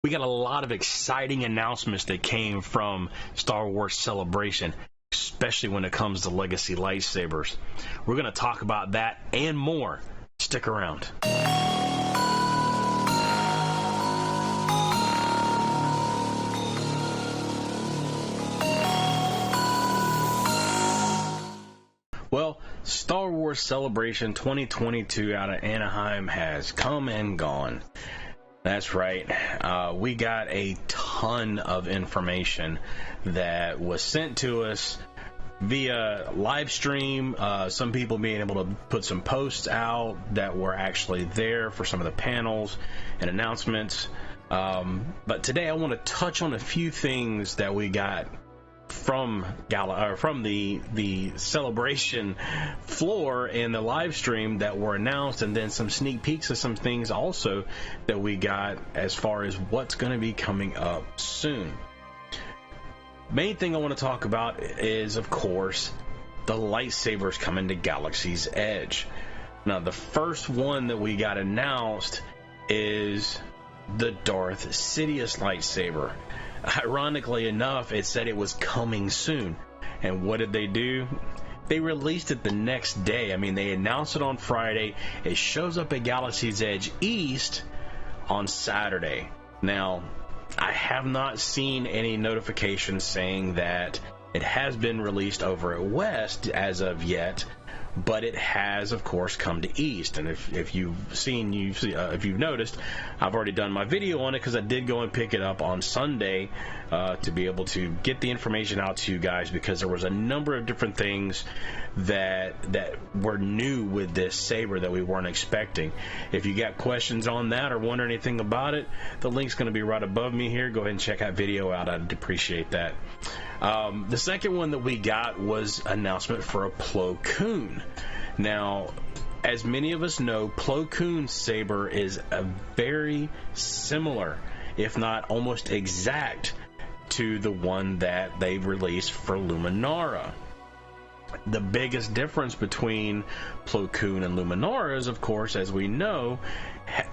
We got a lot of exciting announcements that came from Star Wars Celebration, especially when it comes to Legacy lightsabers. We're going to talk about that and more. Stick around. Well, Star Wars Celebration 2022 out of Anaheim has come and gone. That's right. We got a ton of information that was sent to us via live stream. Some people being able to put some posts out that were actually there for some of the panels and announcements. But today I want to touch on a few things that we got from the celebration floor and the live stream that were announced, and then some sneak peeks of some things also that we got as far as what's going to be coming up soon. Main thing I want to talk about is, of course, the lightsabers coming to Galaxy's Edge. Now, the first one that we got announced is the Darth Sidious lightsaber. Ironically enough, it said it was coming soon. And what did they do? They released it the next day. I mean, they announced it on Friday. It shows up at Galaxy's Edge East on Saturday. Now, I have not seen any notifications saying that it has been released over at West as of yet, but it has, of course, come to East. And if you've noticed, I've already done my video on it because I did go and pick it up on Sunday to be able to get the information out to you guys, because there was a number of different things that were new with this saber that we weren't expecting. If you got questions on that or wonder anything about it, the link's going to be right above me here. Go ahead and check that video out. I'd appreciate that. The second one that we got was announcement for a Plo Koon. Now, as many of us know, Plo Koon's saber is a very similar, if not almost exact, to the one that they released for Luminara. The biggest difference between Plo Koon and Luminara is, of course, as we know,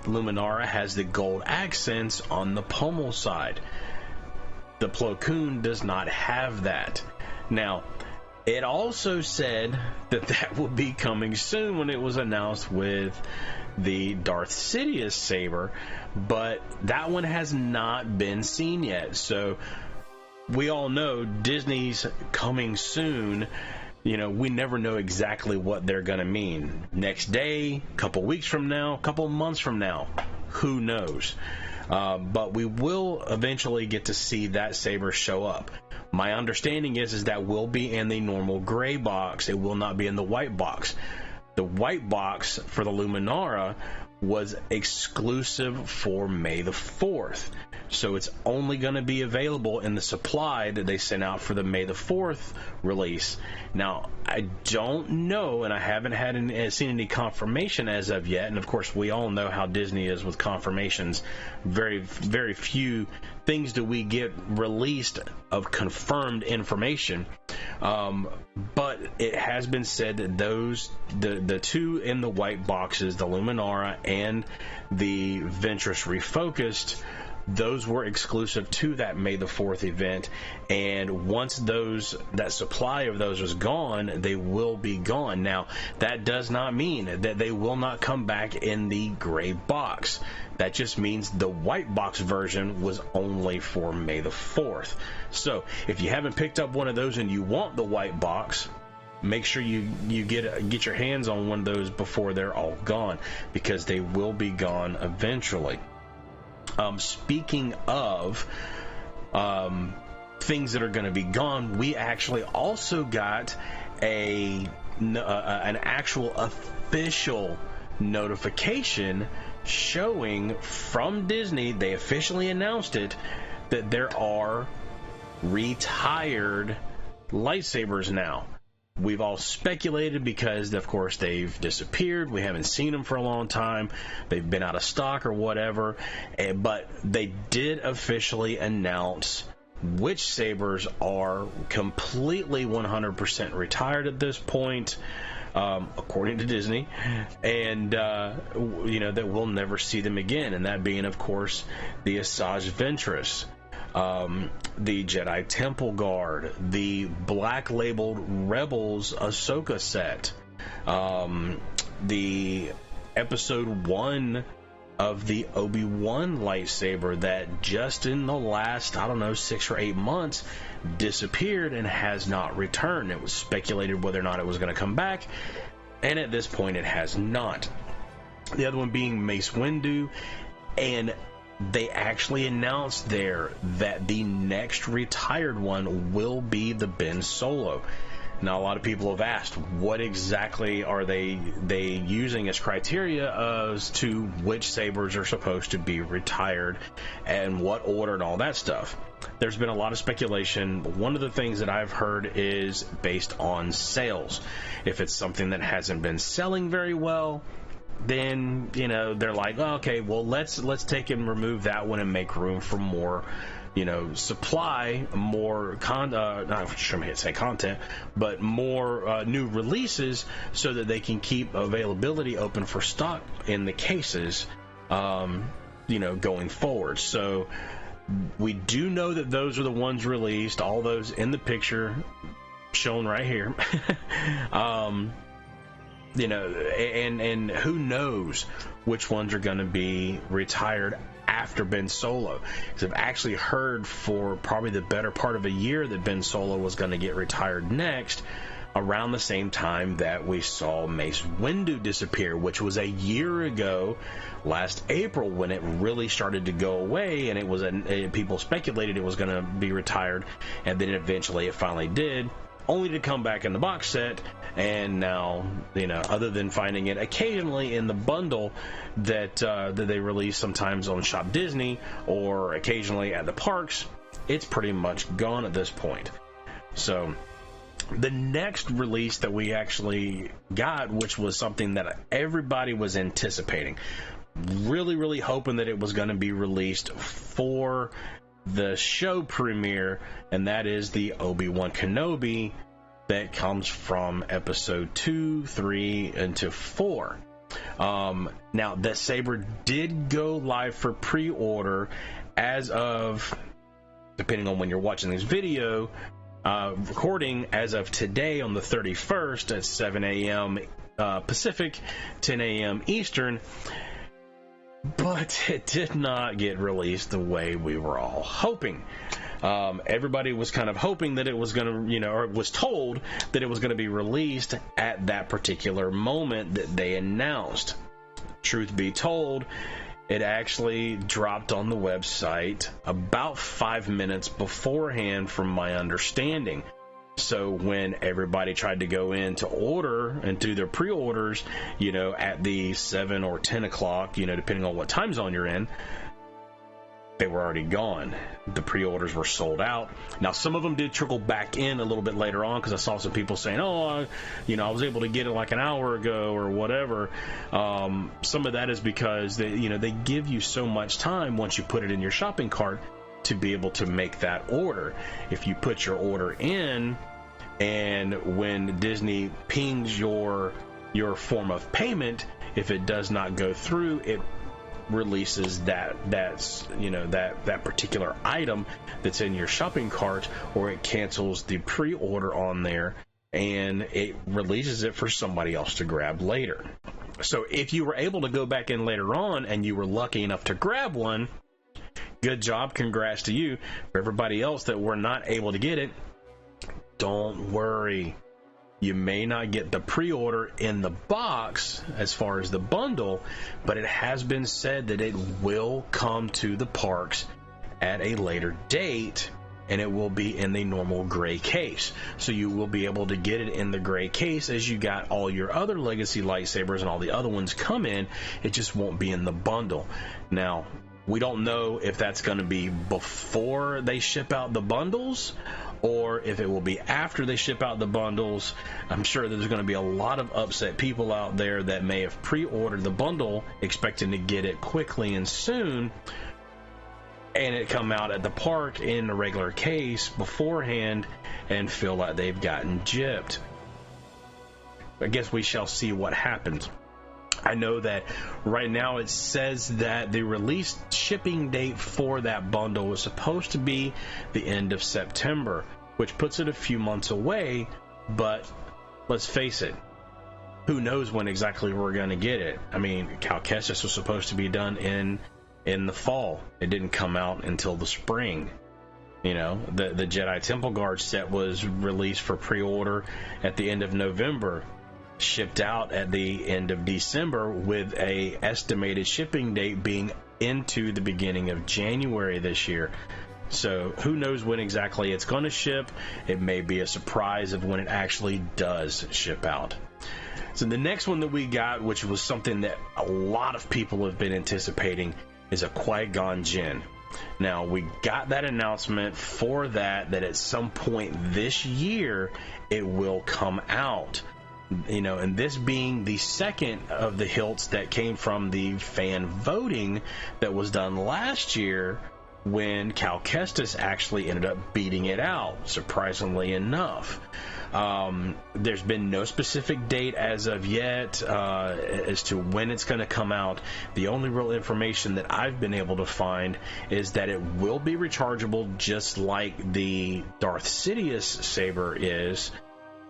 Luminara has the gold accents on the pommel side. The Plo Koon does not have that. Now, it also said that would be coming soon when it was announced with the Darth Sidious saber, but that one has not been seen yet. So we all know Disney's coming soon. You know, we never know exactly what they're going to mean. Next day, couple weeks from now, couple months from now, who knows? But we will eventually get to see that saber show up. My understanding is that will be in the normal gray box. It will not be in the white box. The white box for the Luminara was exclusive for May the 4th. So it's only going to be available in the supply that they sent out for the May the 4th release. Now, I don't know, and I haven't seen any confirmation as of yet. And of course, we all know how Disney is with confirmations. Very, very few things do we get released of confirmed information. But it has been said that the two in the white boxes, the Luminara and the Ventress Refocused, those were exclusive to that May the 4th event, and once that supply of those was gone, they will be gone. Now, that does not mean that they will not come back in the gray box. That just means the white box version was only for May the 4th. So, if you haven't picked up one of those and you want the white box, make sure you get your hands on one of those before they're all gone, because they will be gone eventually. Speaking of things that are going to be gone, we actually also got an actual official notification showing from Disney. They officially announced it, that there are retired lightsabers now. We've all speculated because, of course, they've disappeared. We haven't seen them for a long time. They've been out of stock or whatever. But they did officially announce which sabers are completely 100% retired at this point. according to Disney, and you know, that we'll never see them again, and that being, of course, the Asajj Ventress, the Jedi Temple Guard, the black labeled Rebels Ahsoka set, the episode 1 of the Obi-Wan lightsaber that just in the last, I don't know, 6 or 8 months disappeared and has not returned. It was speculated whether or not it was going to come back, and at this point it has not. The other one being Mace Windu, and they actually announced there that the next retired one will be the Ben Solo. Now, a lot of people have asked, what exactly are they using as criteria as to which sabers are supposed to be retired and what order and all that stuff. There's been a lot of speculation. One of the things that I've heard is based on sales. If it's something that hasn't been selling very well, then, you know, they're like, oh, okay, well, let's take and remove that one and make room for more, you know, supply, more not sure I say content, but more new releases, so that they can keep availability open for stock in the cases, you know, going forward. So we do know that those are the ones released, all those in the picture shown right here. You know, and who knows which ones are going to be retired after Ben Solo. Because I've actually heard for probably the better part of a year that Ben Solo was going to get retired next, around the same time that we saw Mace Windu disappear, which was a year ago, last April, when it really started to go away, and it was people speculated it was going to be retired, and then eventually it finally did, only to come back in the box set. And now, you know, other than finding it occasionally in the bundle that they release sometimes on Shop Disney or occasionally at the parks, it's pretty much gone at this point. So the next release that we actually got, which was something that everybody was anticipating, really hoping that it was going to be released for the show premiere, and that is the Obi-Wan Kenobi that comes from episode 2, 3, and to 4. Now, that saber did go live for pre-order as of, depending on when you're watching this video, recording as of today on the 31st at 7 a.m. Pacific, 10 a.m. Eastern. But it did not get released the way we were all hoping. Everybody was kind of hoping that it was going to, you know, or was told that it was going to be released at that particular moment that they announced. Truth be told, it actually dropped on the website about 5 minutes beforehand, from my understanding. So when everybody tried to go in to order and do their pre-orders, you know, at the 7 or 10 o'clock, you know, depending on what time zone you're in, they were already gone. The pre-orders were sold out. Now, some of them did trickle back in a little bit later on, because I saw some people saying, oh, you know, I was able to get it like an hour ago or whatever. Some of that is because they, you know, they give you so much time once you put it in your shopping cart to be able to make that order. If you put your order in, and when Disney pings your form of payment, if it does not go through, it releases that's you know, that particular item that's in your shopping cart, or it cancels the pre-order on there and it releases it for somebody else to grab later. So if you were able to go back in later on and you were lucky enough to grab one, good job, congrats to you. For everybody else that were not able to get it, don't worry. You may not get the pre-order in the box as far as the bundle, but it has been said that it will come to the parks at a later date, and it will be in the normal gray case. So you will be able to get it in the gray case as you got all your other legacy lightsabers and all the other ones come in. It just won't be in the bundle. Now, we don't know if that's going to be before they ship out the bundles, or if it will be after they ship out the bundles. I'm sure there's going to be a lot of upset people out there that may have pre-ordered the bundle expecting to get it quickly and soon, and it come out at the park in a regular case beforehand and feel like they've gotten gypped. I guess we shall see what happens. I know that right now it says that the release shipping date for that bundle was supposed to be the end of September, which puts it a few months away, but let's face it, who knows when exactly we're going to get it. I mean, Cal Kestis was supposed to be done in the fall. It didn't come out until the spring. You know, the Jedi Temple Guard set was released for pre-order at the end of November, shipped out at the end of December, with a estimated shipping date being into the beginning of January this year. So who knows when exactly it's going to ship. It may be a surprise of when it actually does ship out. So the next one that we got, which was something that a lot of people have been anticipating, is a Qui-Gon Jinn. Now, we got that announcement for that at some point this year it will come out. You know, and this being the second of the hilts that came from the fan voting that was done last year, when Cal Kestis actually ended up beating it out, surprisingly enough. There's been no specific date as of yet as to when it's going to come out. The only real information that I've been able to find is that it will be rechargeable, just like the Darth Sidious saber is.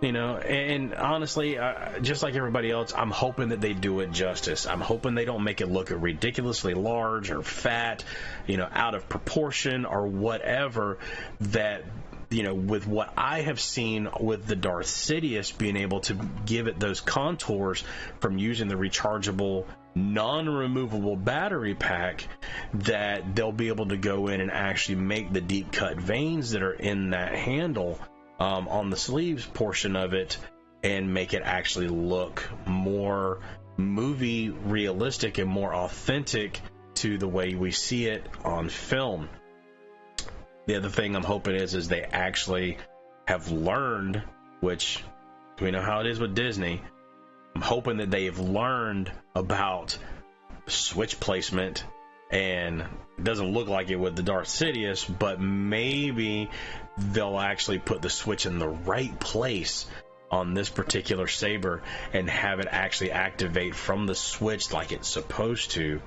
You know, and honestly, just like everybody else, I'm hoping that they do it justice. I'm hoping they don't make it look ridiculously large or fat, you know, out of proportion or whatever. That, you know, with what I have seen with the Darth Sidious, being able to give it those contours from using the rechargeable, non-removable battery pack, that they'll be able to go in and actually make the deep cut veins that are in that handle on the sleeves portion of it, and make it actually look more movie realistic and more authentic to the way we see it on film. The other thing I'm hoping is they actually have learned, which we know how it is with Disney. I'm hoping that they've learned about switch placement, and it doesn't look like it with the Darth Sidious, but maybe they'll actually put the switch in the right place on this particular saber and have it actually activate from the switch like it's supposed to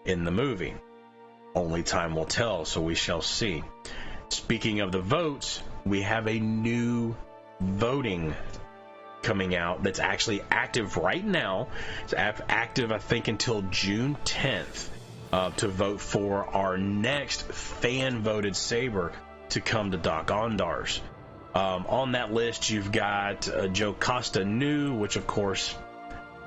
in the movie. Only time will tell, so we shall see. Speaking of the votes, we have a new voting coming out that's actually active right now. It's active, I think, until June 10th. To vote for our next fan-voted saber to come to Dok-Ondar's. On that list, you've got Jocasta Nu, which, of course,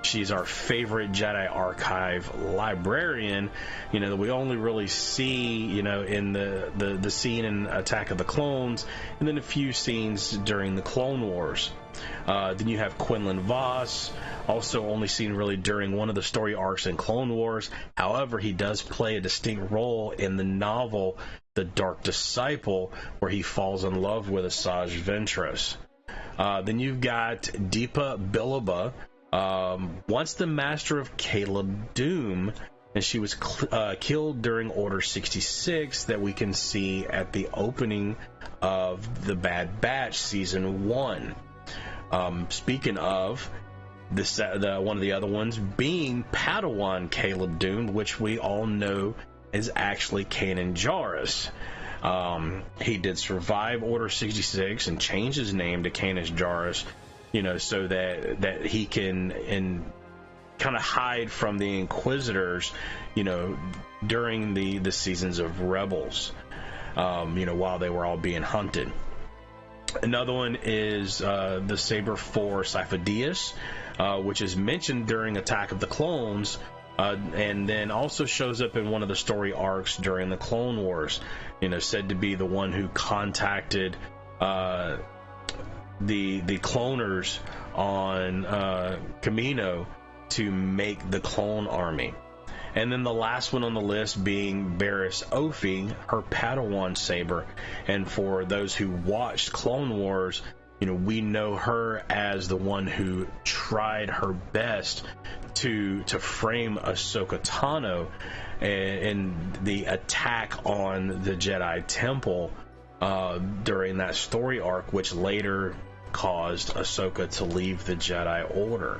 she's our favorite Jedi Archive librarian, you know, that we only really see, you know, in the scene in Attack of the Clones, and then a few scenes during the Clone Wars. Then you have Quinlan Vos, also only seen really during one of the story arcs in Clone Wars. However, he does play a distinct role in the novel The Dark Disciple, where he falls in love with Asajj Ventress. Then you've got Deepa Bilaba, once the master of Caleb Doom, and she was killed during Order 66, that we can see at the opening of The Bad Batch Season 1. Speaking of one of the other ones being Padawan Caleb Doom, which we all know is actually Kanan Jarrus. He did survive Order 66 and change his name to Kanan Jarrus, you know, so that he can kind of hide from the Inquisitors, you know, during the seasons of Rebels, you know, while they were all being hunted. Another one is the saber for Sidious, which is mentioned during Attack of the Clones, and then also shows up in one of the story arcs during the Clone Wars. You know, said to be the one who contacted the cloners on Kamino to make the clone army. And then the last one on the list being Barriss Offee, her Padawan saber. And for those who watched Clone Wars, you know, we know her as the one who tried her best to frame Ahsoka Tano and the attack on the Jedi Temple during that story arc, which later caused Ahsoka to leave the Jedi Order.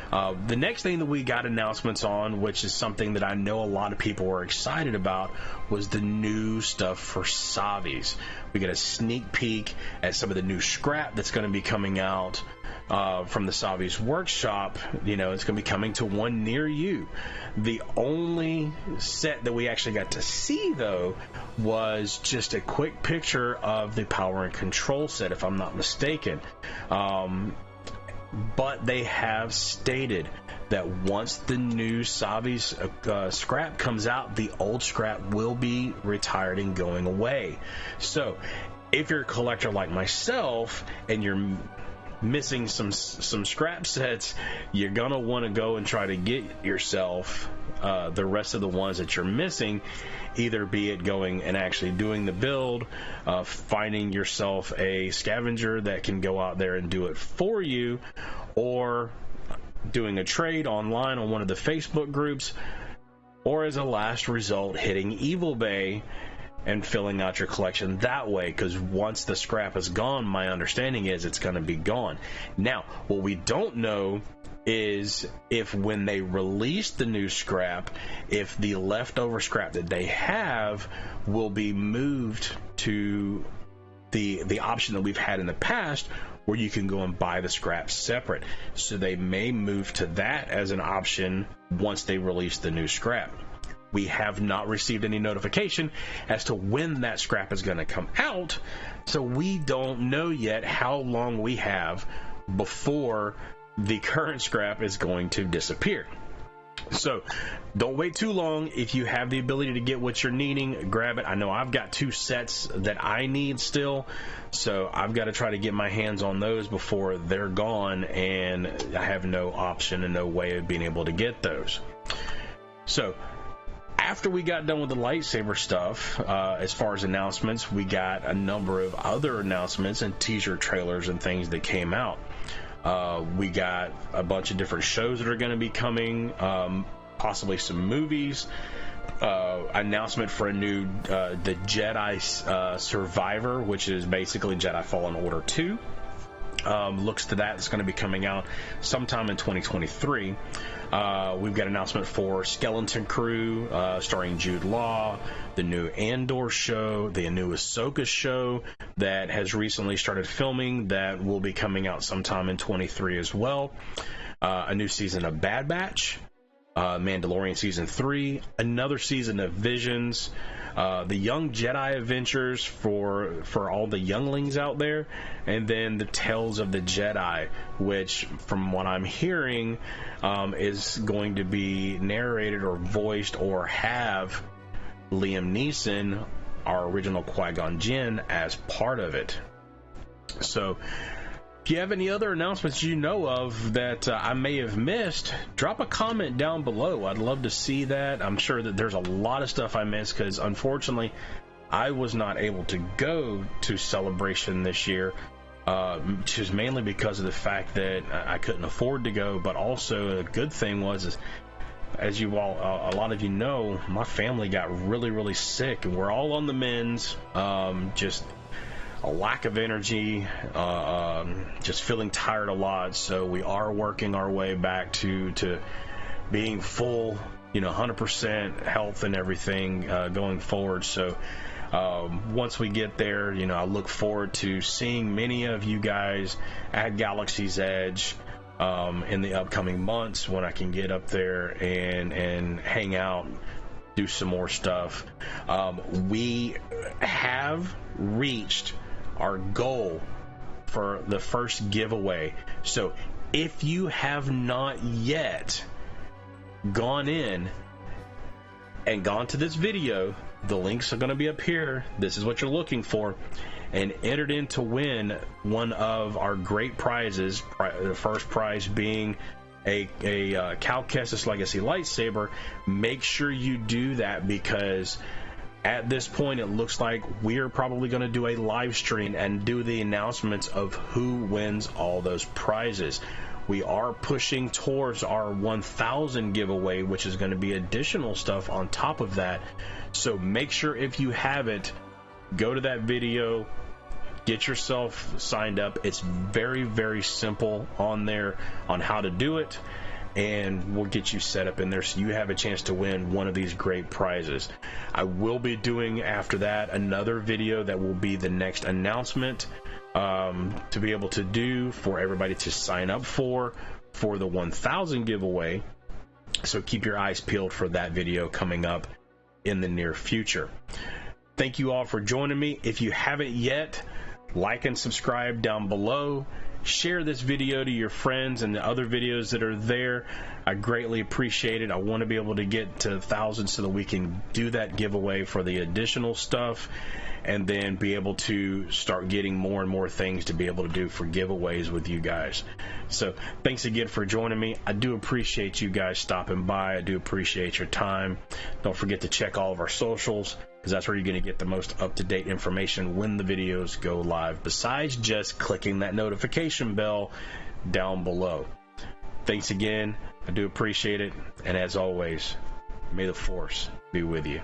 The next thing that we got announcements on, which is something that I know a lot of people were excited about, was the new stuff for Savis. We get a sneak peek at some of the new scrap that's going to be coming out from the Savi's workshop. You know, it's going to be coming to one near you. The only set that we actually got to see, though, was just a quick picture of the power and control set, if I'm not mistaken. But they have stated that once the new Savi's scrap comes out, the old scrap will be retired and going away. So if you're a collector like myself and you're missing some scrap sets, you're gonna want to go and try to get yourself the rest of the ones that you're missing, either be it going and actually doing the build, finding yourself a scavenger that can go out there and do it for you, or doing a trade online on one of the Facebook groups, or as a last result, hitting Evil Bay and filling out your collection that way, because once the scrap is gone, my understanding is it's going to be gone. Now, what we don't know is if when they release the new scrap, if the leftover scrap that they have will be moved to the option that we've had in the past, where you can go and buy the scrap separate. So they may move to that as an option once they release the new scrap. We have not received any notification as to when that scrap is going to come out, so we don't know yet how long we have before the current scrap is going to disappear. So don't wait too long. If you have the ability to get what you're needing, grab it. I know I've got 2 sets that I need still, so I've got to try to get my hands on those before they're gone, and I have no option and no way of being able to get those. So after we got done with the lightsaber stuff, as far as announcements, we got a number of other announcements and teaser trailers and things that came out. We got a bunch of different shows that are going to be coming, possibly some movies, announcement for a new the Jedi Survivor, which is basically Jedi Fallen Order 2. Looks to that it's going to be coming out sometime in 2023. We've got an announcement for Skeleton Crew, starring Jude Law, the new Andor show, the new Ahsoka show that has recently started filming that will be coming out sometime in 23 as well. A new season of Bad Batch, Mandalorian season 3, another season of Visions, the Young Jedi Adventures for all the younglings out there, and then the Tales of the Jedi, which from what I'm hearing is going to be narrated or voiced or have Liam Neeson, our original Qui-Gon Jinn, as part of it. So if you have any other announcements you know of that I may have missed, drop a comment down below. I'd love to see that. I'm sure that there's a lot of stuff I missed because unfortunately I was not able to go to Celebration this year, just mainly because of the fact that I couldn't afford to go. But also a good thing was, as you all, a lot of you know, my family got really sick, and we're all on the mends. Just a lack of energy, just feeling tired a lot. So we are working our way back to being full, 100% health and everything going forward. So once we get there, I look forward to seeing many of you guys at Galaxy's Edge in the upcoming months when I can get up there and hang out, do some more stuff. We have reached our goal for the first giveaway. So if you have not yet gone in and gone to this video, the links are going to be up here. This is what you're looking for, and entered in to win one of our great prizes, the first prize being a Cal Kestis Legacy lightsaber. Make sure you do that, because at this point it looks like we're probably going to do a live stream and do the announcements of who wins all those prizes. We are pushing towards our 1,000 giveaway, which is going to be additional stuff on top of that. So make sure, if you haven't, go to that video, get yourself signed up. It's very, very simple on there on how to do it, and we'll get you set up in there so you have a chance to win one of these great prizes. I will be doing after that another video that will be the next announcement to be able to do for everybody to sign up for the 1000 giveaway. So keep your eyes peeled for that video coming up in the near future. Thank you all for joining me. If you haven't yet, like and subscribe down below. Share this video to your friends and the other videos that are there. I greatly appreciate it. I want to be able to get to 1,000 so that we can do that giveaway for the additional stuff, and then be able to start getting more and more things to be able to do for giveaways with you guys. So thanks again for joining me. I do appreciate you guys stopping by. I do appreciate your time. Don't forget to check all of our socials, because that's where you're going to get the most up-to-date information when the videos go live, besides just clicking that notification bell down below. Thanks again. I do appreciate it. And as always, may the Force be with you.